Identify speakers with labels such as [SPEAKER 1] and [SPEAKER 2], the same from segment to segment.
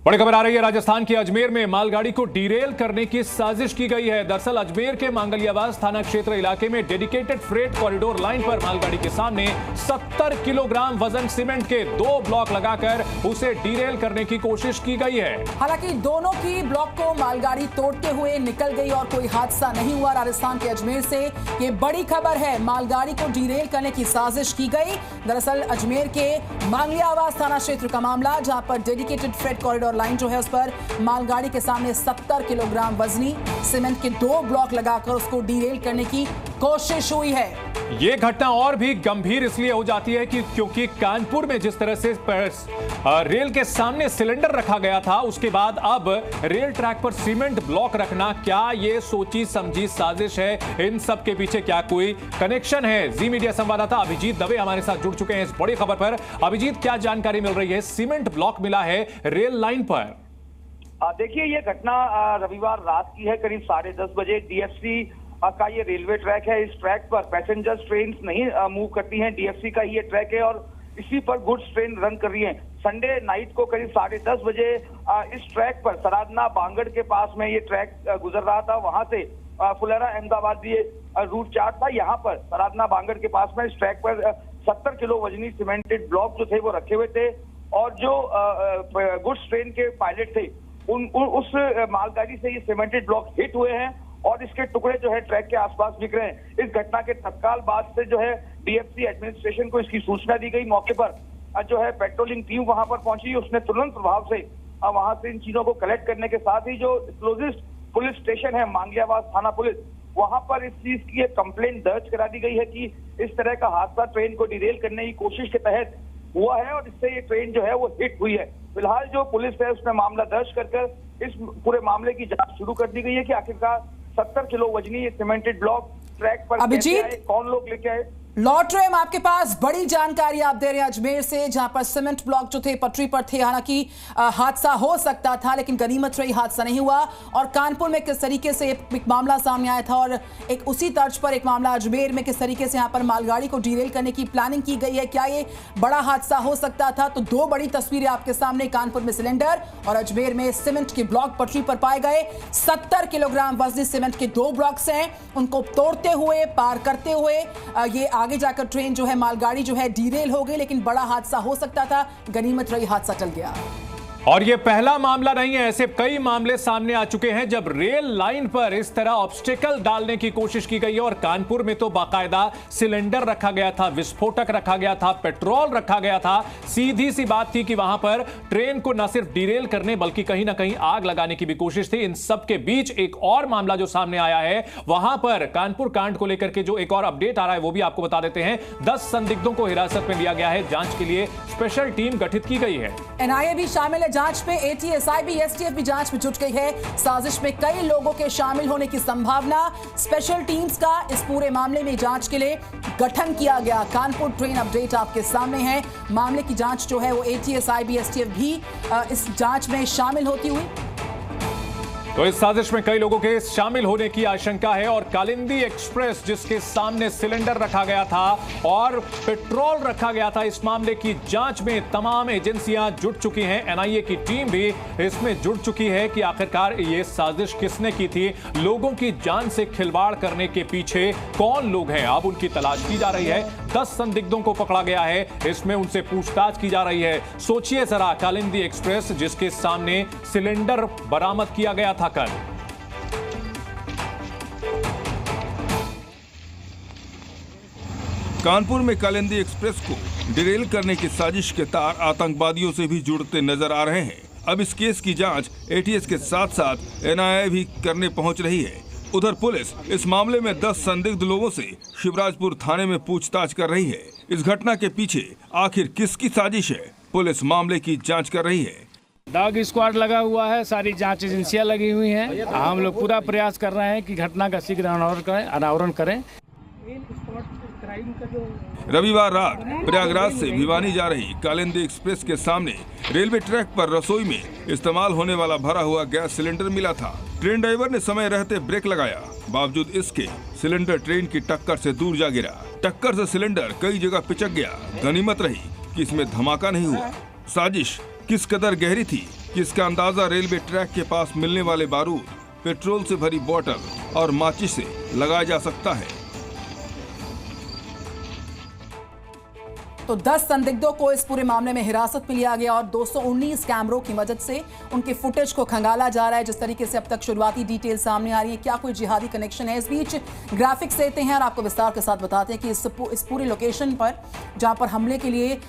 [SPEAKER 1] बड़ी खबर आ रही है। राजस्थान के अजमेर में मालगाड़ी को डीरेल करने की साजिश की गई है। दरअसल अजमेर के मांगलियाबाज थाना क्षेत्र इलाके में डेडिकेटेड फ्रेट कॉरिडोर लाइन पर मालगाड़ी के सामने 70 किलोग्राम वजन सीमेंट के 2 ब्लॉक लगाकर उसे डीरेल करने की कोशिश की गई है।
[SPEAKER 2] हालांकि दोनों की ब्लॉक को मालगाड़ी तोड़ते हुए निकल गई और कोई हादसा नहीं हुआ। राजस्थान के अजमेर से ये बड़ी खबर है। मालगाड़ी को डीरेल करने की साजिश की गई। दरअसल अजमेर के मांगलियाबाज थाना क्षेत्र का मामला, जहां पर डेडिकेटेड फ्रेट कॉरिडोर लाइन जो है उस पर मालगाड़ी के सामने 70 किलोग्राम वजनी सीमेंट के 2 ब्लॉक लगाकर उसको डीरेल करने की कोशिश हुई है।
[SPEAKER 1] यह घटना और भी गंभीर इसलिए हो जाती है कि क्योंकि कानपुर में जिस तरह से रेल के सामने सिलेंडर रखा गया था, उसके बाद अब रेल ट्रैक पर सीमेंट ब्लॉक रखना, क्या यह सोची समझी साजिश है? इन सब के पीछे क्या कोई कनेक्शन है? जी मीडिया संवाददाता अभिजीत दवे हमारे साथ जुड़ चुके हैं इस बड़ी खबर पर। अभिजीत, क्या जानकारी मिल रही है? सीमेंट ब्लॉक मिला है रेल लाइन पर।
[SPEAKER 3] देखिए, ये घटना रविवार रात की है। करीब 10:30 बजे डीएफसी का ये रेलवे ट्रैक है। इस ट्रैक पर पैसेंजर ट्रेन नहीं मूव करती हैं। डीएफसी का ये ट्रैक है और इसी पर गुड्स ट्रेन रन कर रही है। संडे नाइट को करीब 10:30 बजे इस ट्रैक पर सरादना बांगड़ के पास में ये ट्रैक गुजर रहा था। वहां से फुलेरा अहमदाबाद ये रूट चार्ट था। यहाँ पर सरादना बांगड़ के पास में इस ट्रैक पर 70 किलो वजनी सीमेंटेड ब्लॉक जो थे वो रखे हुए थे और जो गुड्स ट्रेन के पायलट थे उस मालगाड़ी से ये सीमेंटेड ब्लॉक हिट हुए हैं और इसके टुकड़े जो है ट्रैक के आसपास बिक रहे हैं। इस घटना के तत्काल बाद से जो है डीएफसी एडमिनिस्ट्रेशन को इसकी सूचना दी गई। मौके पर जो है पेट्रोलिंग टीम वहां पर पहुंची। उसने तुरंत प्रभाव से वहां से इन चीजों को कलेक्ट करने के साथ ही जो क्लोजेस्ट पुलिस स्टेशन है मांगलियाबाज थाना पुलिस, वहां पर इस चीज की एक कंप्लेंट दर्ज करा दी गई है कि इस तरह का हादसा ट्रेन को डिरेल करने की कोशिश के तहत हुआ है और इससे ये ट्रेन जो है वो हिट हुई है। फिलहाल जो पुलिस है उसने मामला दर्ज कर इस पूरे मामले की जांच शुरू कर दी गई है कि आखिरकार 70 किलो वजनी सीमेंटेड ब्लॉक ट्रैक पर कैसे आए, कौन लोग लेके आए।
[SPEAKER 2] लौट रहे हम आपके पास बड़ी जानकारी आप दे रहे हैं अजमेर से, जहां पर सीमेंट ब्लॉक जो थे पटरी पर थे। हालांकि हादसा हो सकता था लेकिन गनीमत रही हादसा नहीं हुआ। और कानपुर में किस तरीके से एक मामला सामने आया था और एक उसी तर्ज पर एक मामला अजमेर में किस तरीके से यहां पर मालगाड़ी को डीरेल करने की प्लानिंग की गई है। क्या ये बड़ा हादसा हो सकता था? तो 2 बड़ी तस्वीरें आपके सामने। कानपुर में सिलेंडर और अजमेर में सीमेंट के ब्लॉक पटरी पर पाए गए। 70 किलोग्राम वजनी सीमेंट के 2 ब्लॉक्स हैं। उनको तोड़ते हुए पार करते हुए ये आगे जाकर ट्रेन जो है मालगाड़ी जो है डीरेल हो गई, लेकिन बड़ा हादसा हो सकता था। गनीमत रही हादसा टल गया।
[SPEAKER 1] और यह पहला मामला नहीं है, ऐसे कई मामले सामने आ चुके हैं जब रेल लाइन पर इस तरह ऑब्स्टिकल डालने की कोशिश की गई है। और कानपुर में तो बाकायदा सिलेंडर रखा गया था, विस्फोटक रखा गया था, पेट्रोल रखा गया था। सीधी सी बात थी कि वहां पर ट्रेन को न सिर्फ डीरेल करने बल्कि कहीं ना कहीं आग लगाने की भी कोशिश थी। इन सब के बीच एक और मामला जो सामने आया है, वहां पर कानपुर कांड को लेकर के जो एक और अपडेट आ रहा है वो भी आपको बता देते हैं। 10 संदिग्धों को हिरासत में लिया गया है। जांच के लिए स्पेशल टीम गठित की गई है।
[SPEAKER 2] एनआईए भी शामिल है जांच में। एटीएसआई एसटीएफ भी जांच में जुट गई है। साजिश में कई लोगों के शामिल होने की संभावना। स्पेशल टीम्स का इस पूरे मामले में जांच के लिए गठन किया गया। कानपुर ट्रेन अपडेट आपके सामने है। मामले की जांच जो है वो एटीएसआई एसटीएफ भी इस जांच में शामिल होती हुई।
[SPEAKER 1] तो इस साजिश में कई लोगों के शामिल होने की आशंका है। और कालिंदी एक्सप्रेस जिसके सामने सिलेंडर रखा गया था और पेट्रोल रखा गया था, इस मामले की जांच में तमाम एजेंसियां जुट चुकी हैं। एनआईए की टीम भी इसमें जुट चुकी है कि आखिरकार ये साजिश किसने की थी, लोगों की जान से खिलवाड़ करने के पीछे कौन लोग हैं, अब उनकी तलाश की जा रही है। 10 संदिग्धों को पकड़ा गया है, इसमें उनसे पूछताछ की जा रही है। सोचिए जरा, कालिंदी एक्सप्रेस जिसके सामने सिलेंडर बरामद किया गया था कल।
[SPEAKER 4] कानपुर में कालिंदी एक्सप्रेस को डिरेल करने की साजिश के तार आतंकवादियों से भी जुड़ते नजर आ रहे हैं। अब इस केस की जांच एटीएस के साथ साथ एनआईए भी करने पहुंच रही है। उधर पुलिस इस मामले में 10 संदिग्ध लोगों से शिवराजपुर थाने में पूछताछ कर रही है। इस घटना के पीछे आखिर किसकी साजिश है, पुलिस मामले की जांच कर रही है।
[SPEAKER 5] डॉग स्क्वाड लगा हुआ है, सारी जांच एजेंसियां लगी हुई हैं। हम लोग पूरा प्रयास कर रहे हैं कि घटना का शीघ्र अनावरण करें।
[SPEAKER 4] रविवार रात प्रयागराज से भिवानी जा रही कालिंदी एक्सप्रेस के सामने रेलवे ट्रैक पर रसोई में इस्तेमाल होने वाला भरा हुआ गैस सिलेंडर मिला था। ट्रेन ड्राइवर ने समय रहते ब्रेक लगाया, बावजूद इसके सिलेंडर ट्रेन की टक्कर से दूर जा गिरा। टक्कर से सिलेंडर कई जगह पिचक गया। गनीमत रही कि इसमें धमाका नहीं हुआ। साजिश किस कदर गहरी थी, कि इसका अंदाजा रेलवे ट्रैक के पास मिलने वाले बारूद, पेट्रोल से भरी बोतल और माचिस से लगाया जा सकता है।
[SPEAKER 2] तो 10 संदिग्धों को इस पूरे मामले में हिरासत में लिया गया और 219 कैमरों की मदद से उनके फुटेज को खंगाला जा रहा है। जिस तरीके से अब तक शुरुआती डिटेल सामने आ रही है, क्या कोई जिहादी कनेक्शन है? इस बीच ग्राफिक्स देते हैं और आपको विस्तार के साथ बताते हैं कि इस पूरी लोकेशन पर जहां पर हमले के लिए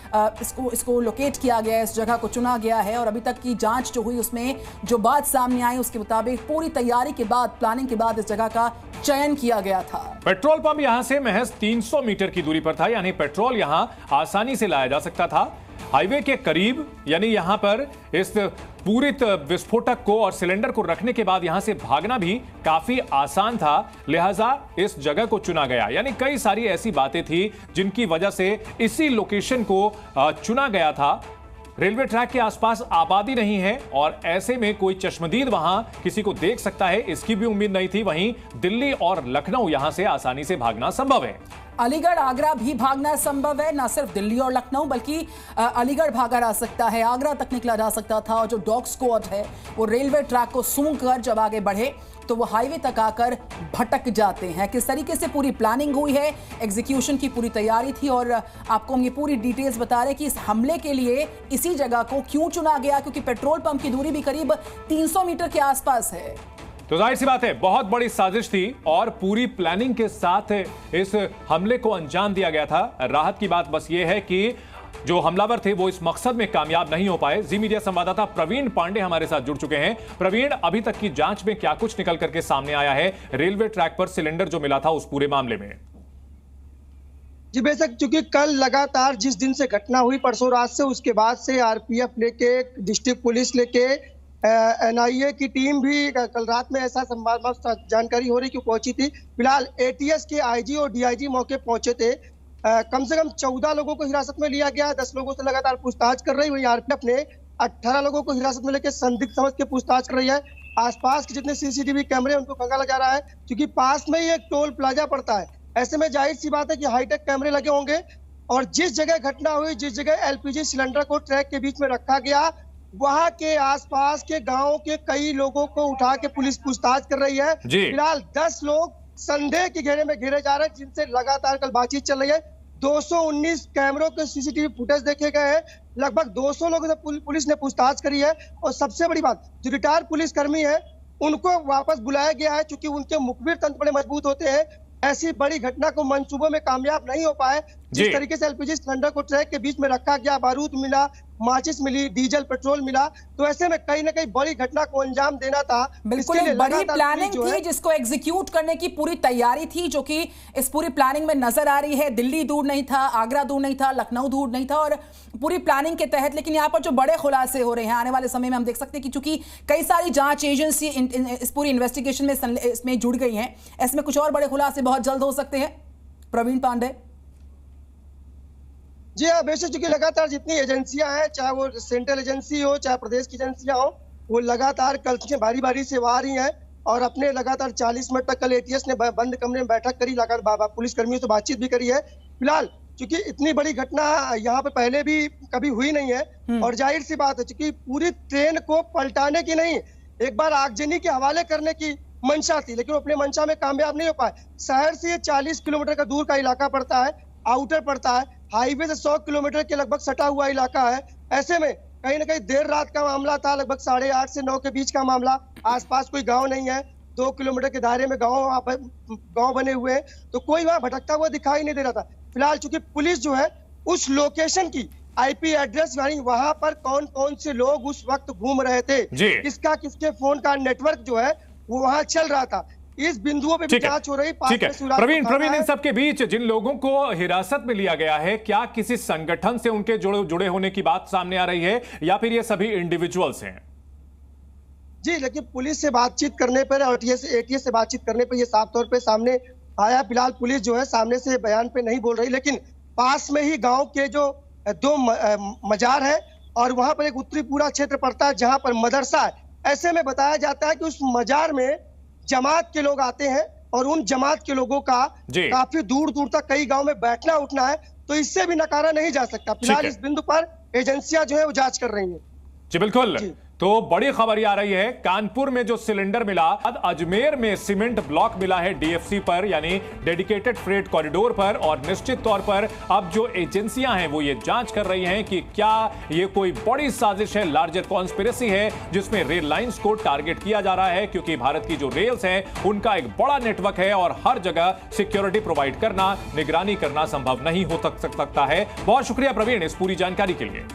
[SPEAKER 2] इसको लोकेट किया गया है, इस जगह को चुना गया है और अभी तक की जांच जो हुई उसमें जो बात सामने आई उसके मुताबिक पूरी तैयारी के बाद, प्लानिंग के बाद इस जगह का चयन किया गया था।
[SPEAKER 1] पेट्रोल पंप यहां से महज 300 मीटर की दूरी पर था, यानी पेट्रोल यहां आसानी से लाया जा सकता था। हाईवे के करीब, यानी यहां पर इस पूरित विस्फोटक को और सिलेंडर को रखने के बाद यहां से भागना भी काफी आसान था, लिहाजा इस जगह को चुना गया। यानी कई सारी ऐसी बातें थी जिनकी वजह से इसी लोकेशन को चुना गया था। रेलवे ट्रैक के आसपास आबादी नहीं है और ऐसे में कोई चश्मदीद वहां किसी को देख सकता है, इसकी भी उम्मीद नहीं थी। वहीं दिल्ली और लखनऊ यहां से आसानी से भागना संभव है।
[SPEAKER 2] अलीगढ़, आगरा भी भागना संभव है, न सिर्फ दिल्ली और लखनऊ बल्कि अलीगढ़ भागा जा सकता है, आगरा तक निकला जा सकता था। और जो डॉग स्क्वाड है वो रेलवे ट्रैक को सूंघ कर जब आगे बढ़े तो वो हाईवे तक आकर भटक जाते हैं। किस तरीके से पूरी प्लानिंग हुई है, एग्जीक्यूशन की पूरी तैयारी थी और आपको हम ये पूरी डिटेल्स बता रहे हैं कि इस हमले के लिए इसी जगह को क्यों चुना गया, क्योंकि पेट्रोल पंप की दूरी भी करीब 300 मीटर के आसपास है।
[SPEAKER 1] तो जाहिर सी बात है बहुत बड़ी साजिश थी और पूरी प्लानिंग के साथ इस हमले को अंजाम दिया गया था। राहत की बात बस ये है कि जो हमलावर थे वो इस मकसद में कामयाब नहीं हो पाए। जी मीडिया संवाददाता प्रवीण पांडे हमारे साथ जुड़ चुके हैं। प्रवीण, अभी तक की जांच में क्या कुछ निकल करके सामने आया है रेलवे ट्रैक पर सिलेंडर जो मिला था उस पूरे मामले में?
[SPEAKER 6] जी बेशक, चूंकि कल लगातार जिस दिन से घटना हुई परसों रात से, उसके बाद से आरपीएफ लेके, डिस्ट्रिक्ट पुलिस लेके, एनआईए की टीम भी कल रात में ऐसा संवाद जानकारी हो रही कि पहुंची थी। फिलहाल एटीएस के आईजी और डीआईजी मौके पहुंचे थे। कम से कम 14 लोगों को हिरासत में लिया गया, 10 लोगों से लगातार पूछताछ कर रही। वहीं आरपीएफ ने 18 लोगों को हिरासत में लेकर संदिग्ध समझ के पूछताछ कर रही है। आसपास के जितने सीसीटीवी कैमरे उनको खंगाला जा रहा है, क्योंकि पास में ही एक टोल प्लाजा पड़ता है। ऐसे में जाहिर सी बात है कि हाईटेक कैमरे लगे होंगे और जिस जगह घटना हुई, जिस जगह एलपीजी सिलेंडर को ट्रैक के बीच में रखा गया, वहां के आसपास के गांव के कई लोगों को उठा के पुलिस पूछताछ कर रही है। फिलहाल 10 लोग संदेह के घेरे में घेरे जा रहे हैं, जिनसे लगातार कल बातचीत चल रही है। 219 कैमरों के सीसीटीवी फुटेज देखे गए हैं। लगभग 200 लोगों से पुलिस ने पूछताछ करी है और सबसे बड़ी बात, जो रिटायर्ड पुलिसकर्मी है उनको वापस बुलाया गया है, क्योंकि उनके मुखबिर तंत्र बड़े मजबूत होते हैं। ऐसी बड़ी घटना को मंसूबों में कामयाब नहीं हो पाए। जिस तरीके से एलपीजी सिलेंडर को ट्रैक के बीच में रखा गया, बारूद मिला, माचिस मिली, डीजल पेट्रोल मिला, तो ऐसे में कहीं ना कहीं बड़ी घटना को अंजाम देना था।
[SPEAKER 2] बिल्कुल एक बड़ी प्लानिंग थी जिसको एग्जीक्यूट करने की पूरी तैयारी थी, जो कि इस पूरी प्लानिंग में नजर आ रही है। दिल्ली दूर नहीं था, आगरा दूर नहीं था, लखनऊ दूर नहीं था और पूरी प्लानिंग के तहत। लेकिन यहाँ पर जो बड़े खुलासे हो रहे हैं आने वाले समय में, हम देख सकते हैं कि चूंकि कई सारी जांच एजेंसी इस पूरी इन्वेस्टिगेशन में इसमें जुड़ गई हैं, ऐसे में कुछ और बड़े खुलासे बहुत जल्द हो सकते हैं। प्रवीण पांडे।
[SPEAKER 6] जी हाँ, बेशक, चूंकि लगातार जितनी एजेंसियां हैं, चाहे वो सेंट्रल एजेंसी हो चाहे प्रदेश की एजेंसियां हो, वो लगातार कल से बारी बारी से आ रही हैं और अपने लगातार 40 मिनट तक कल एटीएस ने बंद कमरे में बैठक करी, लगातार पुलिस कर्मियों से बातचीत भी करी है। फिलहाल चूंकि इतनी बड़ी घटना यहाँ पे पहले भी कभी हुई नहीं है और जाहिर सी बात है, चूंकि पूरी ट्रेन को पलटाने की नहीं, एक बार आगजनी के हवाले करने की मंशा थी, लेकिन वो अपने मंशा में कामयाब नहीं हो पाए। शहर से 40 किलोमीटर का दूर का इलाका पड़ता है, आउटर पड़ता है, हाईवे से 100 किलोमीटर के लगभग सटा हुआ इलाका है। ऐसे में कहीं ना कहीं देर रात का मामला था, लगभग 8:30 से 9 के बीच का मामला। आसपास कोई गांव नहीं है, 2 किलोमीटर के दायरे में गांव बने हुए हैं, तो कोई वहां भटकता हुआ दिखाई नहीं दे रहा था। फिलहाल चूंकि पुलिस जो है उस लोकेशन की आईपी एड्रेस, यानी वहां पर कौन कौन से लोग उस वक्त घूम रहे थे, किसका किसके फोन का नेटवर्क जो है वो वहां चल रहा था, इस बिंदुओं पे भी जांच हो रही।
[SPEAKER 1] ठीक है प्रवीण, इन सबके बीच जिन लोगों को हिरासत में लिया गया है, क्या किसी संगठन से उनके जुड़े होने की बात सामने आ रही है या फिर ये सभी इंडिविजुअल्स हैं?
[SPEAKER 6] जी, लेकिन पुलिस से बातचीत करने पर और एटीएस से बातचीत करने पर ये साफ तौर पे सामने आया। फिलहाल पुलिस जो है सामने से बयान पे नहीं बोल रही, लेकिन पास में ही गांव के जो 2 मजार है और वहां पर एक उत्तरी पूरा क्षेत्र पड़ता है जहां पर मदरसा है। ऐसे में बताया जाता है कि उस मजार में जमात के लोग आते हैं और उन जमात के लोगों का काफी दूर दूर तक कई गांव में बैठना उठना है, तो इससे भी नकारा नहीं जा सकता। फिलहाल इस बिंदु पर एजेंसियां जो है वो जांच कर रही हैं।
[SPEAKER 1] जी बिल्कुल। तो बड़ी खबर ये आ रही है, कानपुर में जो सिलेंडर मिला, अजमेर में सीमेंट ब्लॉक मिला है डीएफसी पर, यानी डेडिकेटेड फ्रेट कॉरिडोर पर। और निश्चित तौर पर अब जो एजेंसियां हैं वो ये जांच कर रही हैं कि क्या ये कोई बड़ी साजिश है, लार्जर कॉन्स्पिरेसी है, जिसमें रेल लाइंस को टारगेट किया जा रहा है, क्योंकि भारत की जो रेल्स हैं उनका एक बड़ा नेटवर्क है और हर जगह सिक्योरिटी प्रोवाइड करना, निगरानी करना संभव नहीं हो सकता है। बहुत शुक्रिया प्रवीण इस पूरी जानकारी के लिए।